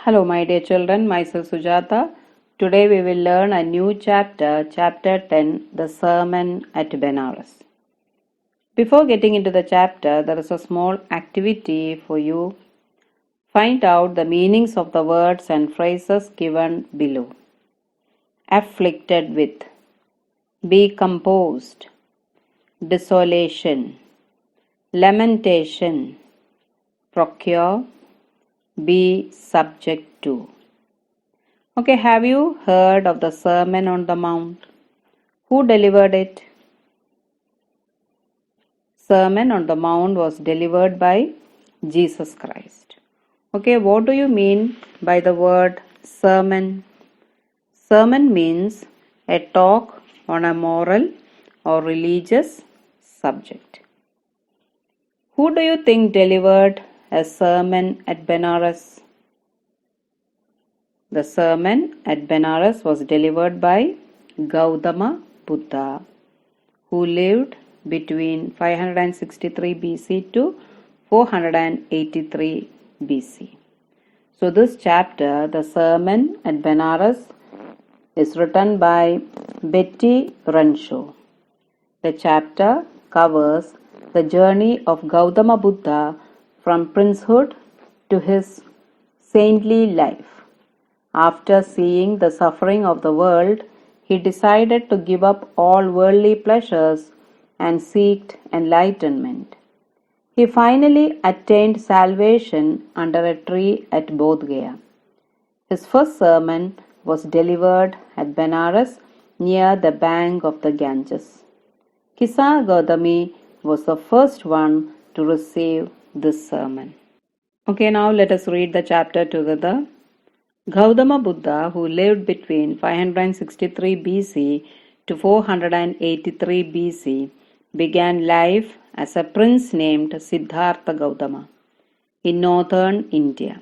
Hello, my dear children. Myself Sujata. Today we will learn a new chapter, chapter 10, the Sermon at Benares. Before getting into the chapter, there is a small activity for you. Find out the meanings of the words and phrases given below. Afflicted with, be composed, desolation, lamentation, procure, be subject to. Okay, have you heard of the Sermon on the Mount? Who delivered it? Sermon on the Mount was delivered by Jesus Christ. Okay, what do you mean by the word sermon? Sermon means a talk on a moral or religious subject. Who do you think delivered a sermon at Benares? The sermon at Benares was delivered by Gautama Buddha, who lived between 563 BC to 483 BC. So this chapter, the sermon at Benares, is written by Betty Renshaw. The chapter covers the journey of Gautama Buddha from princehood to his saintly life. After seeing the suffering of the world, he decided to give up all worldly pleasures and seeked enlightenment. He finally attained salvation under a tree at Bodh Gaya. His first sermon was delivered at Benares near the bank of the Ganges. Kisa Gautami was the first one to receive this sermon. Okay, now let us read the chapter together. Gautama Buddha, who lived between 563 BC to 483 BC, began life as a prince named Siddhartha Gautama in northern India.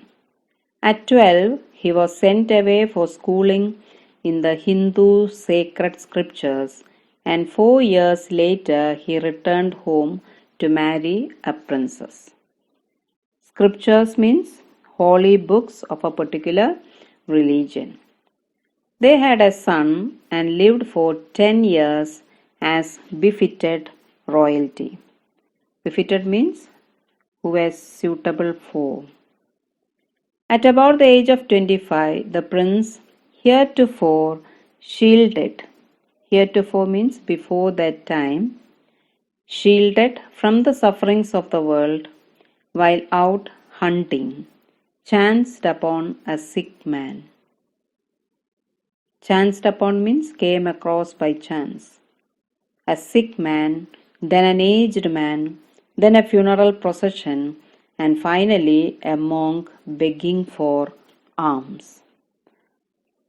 At 12, he was sent away for schooling in the Hindu sacred scriptures, and 4 years later he returned home to marry a princess. Scriptures means holy books of a particular religion. They had a son and lived for 10 years as befitted royalty. Befitted means who was suitable for. At about the age of 25, the prince heretofore shielded. Heretofore means before that time. Shielded from the sufferings of the world while out hunting, chanced upon a sick man. Chanced upon means came across by chance. A sick man, then an aged man, then a funeral procession, and finally a monk begging for alms.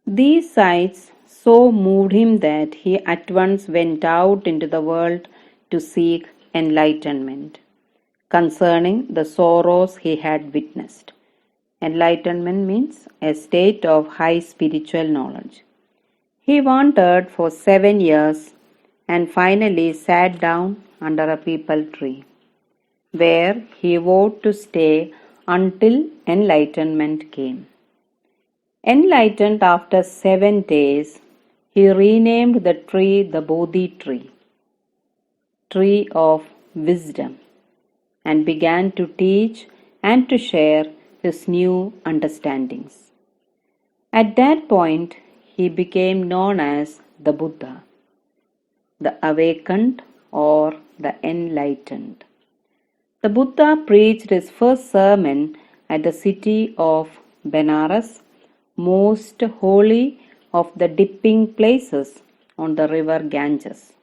These sights so moved him that he at once went out into the world to seek enlightenment concerning the sorrows he had witnessed. Enlightenment means a state of high spiritual knowledge. He wandered for 7 years and finally sat down under a peepal tree, where he vowed to stay until enlightenment came. Enlightened after 7 days, he renamed the tree the Bodhi tree, tree of wisdom, and began to teach and to share his new understandings. At that point, he became known as the Buddha, the awakened or the enlightened. The Buddha preached his first sermon at the city of Benares, most holy of the dipping places on the river Ganges.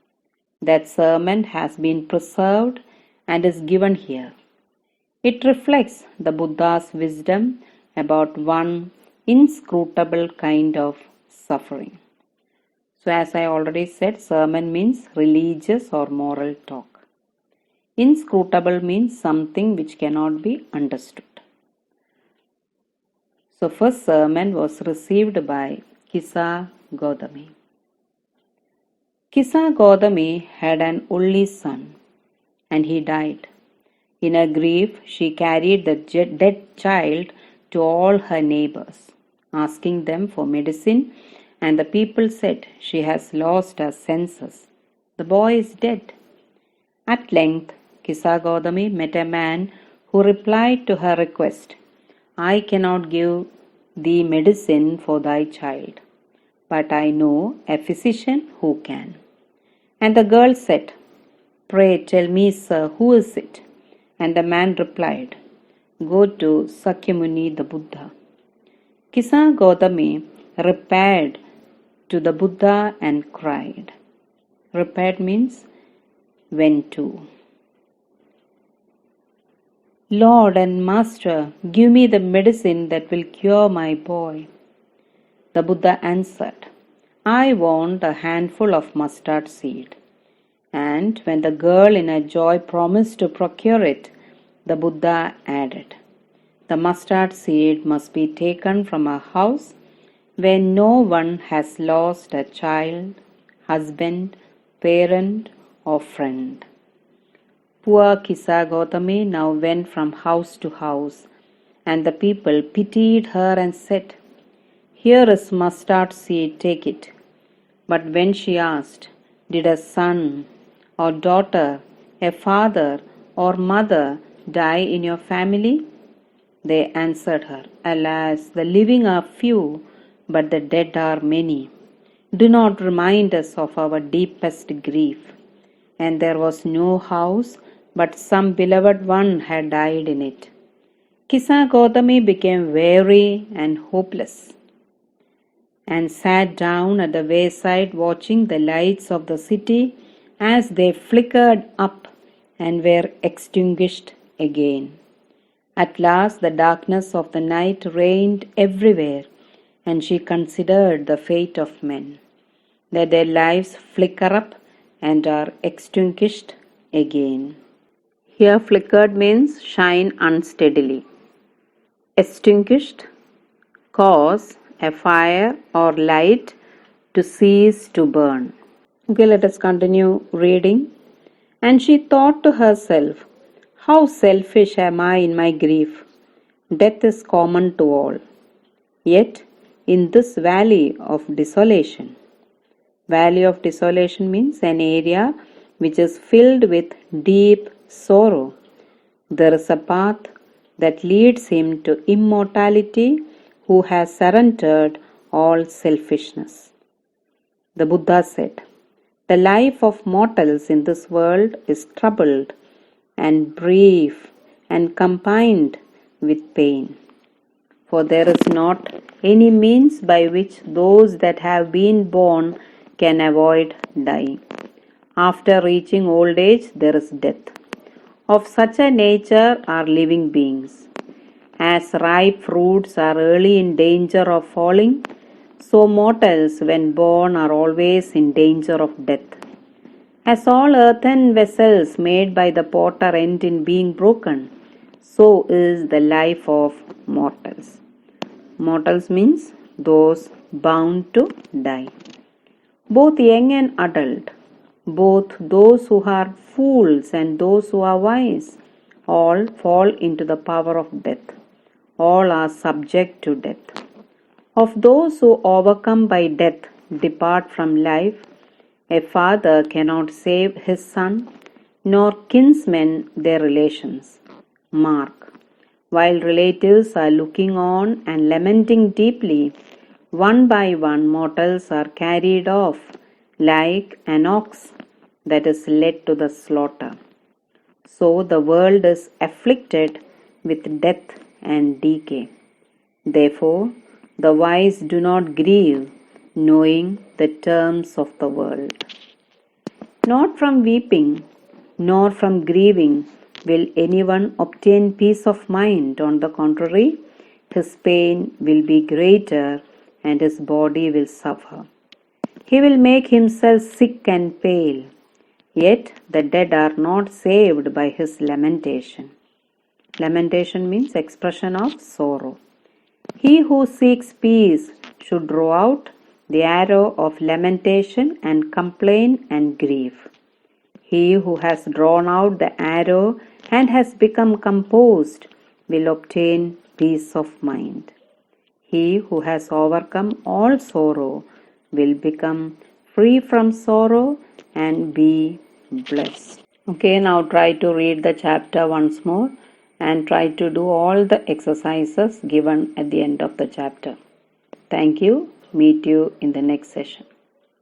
That sermon has been preserved and is given here. It reflects the Buddha's wisdom about one inscrutable kind of suffering. So as I already said, sermon means religious or moral talk. Inscrutable means something which cannot be understood. So first sermon was received by Kisa Gautami. Kisa Gautami had an only son and he died. In her grief, she carried the dead child to all her neighbors, asking them for medicine, and the people said, "She has lost her senses. The boy is dead." At length, Kisagodami met a man who replied to her request, "I cannot give thee medicine for thy child, but I know a physician who can." And the girl said, "Pray tell me, sir, who is it?" And the man replied, "Go to Sakyamuni the Buddha." Kisa Gautami repaired to the Buddha and cried. Repaired means went to. "Lord and Master, give me the medicine that will cure my boy." The Buddha answered, "I want a handful of mustard seed." And when the girl in her joy promised to procure it, the Buddha added, "The mustard seed must be taken from a house where no one has lost a child, husband, parent, or friend." Poor Kisa Gautami now went from house to house, and the people pitied her and said, "Here is mustard seed, take it." But when she asked, "Did a son or daughter, a father or mother die in your family?" they answered her, "Alas, the living are few, but the dead are many. Do not remind us of our deepest grief." And there was no house, but some beloved one had died in it. Kisa Gautami became weary and hopeless, and sat down at the wayside watching the lights of the city as they flickered up and were extinguished again. At last the darkness of the night reigned everywhere, and she considered the fate of men, that their lives flicker up and are extinguished again. Here flickered means shine unsteadily. Extinguished, cause a fire or light to cease to burn. Okay, let us continue reading. And she thought to herself, "How selfish am I in my grief! Death is common to all. Yet in this valley of desolation," valley of desolation means an area which is filled with deep sorrow, "there is a path that leads him to immortality who has surrendered all selfishness." The Buddha said, "The life of mortals in this world is troubled and brief and combined with pain. For there is not any means by which those that have been born can avoid dying. After reaching old age, there is death. Of such a nature are living beings. As ripe fruits are early in danger of falling, so mortals, when born, are always in danger of death. As all earthen vessels made by the potter end in being broken, so is the life of mortals." Mortals means those bound to die. Both young and adult, both those who are fools and those who are wise, all fall into the power of death. All are subject to death. Of those who overcome by death depart from life, a father cannot save his son, nor kinsmen their relations. Mark, while relatives are looking on and lamenting deeply, one by one mortals are carried off like an ox that is led to the slaughter. So the world is afflicted with death and decay. Therefore, the wise do not grieve, knowing the terms of the world. Not from weeping, nor from grieving will anyone obtain peace of mind. On the contrary, his pain will be greater and his body will suffer. He will make himself sick and pale. Yet the dead are not saved by his lamentation. Lamentation means expression of sorrow. He who seeks peace should draw out the arrow of lamentation and complain and grief. He who has drawn out the arrow and has become composed will obtain peace of mind. He who has overcome all sorrow will become free from sorrow and be blessed. Okay, now try to read the chapter once more and try to do all the exercises given at the end of the chapter. Thank you. Meet you in the next session.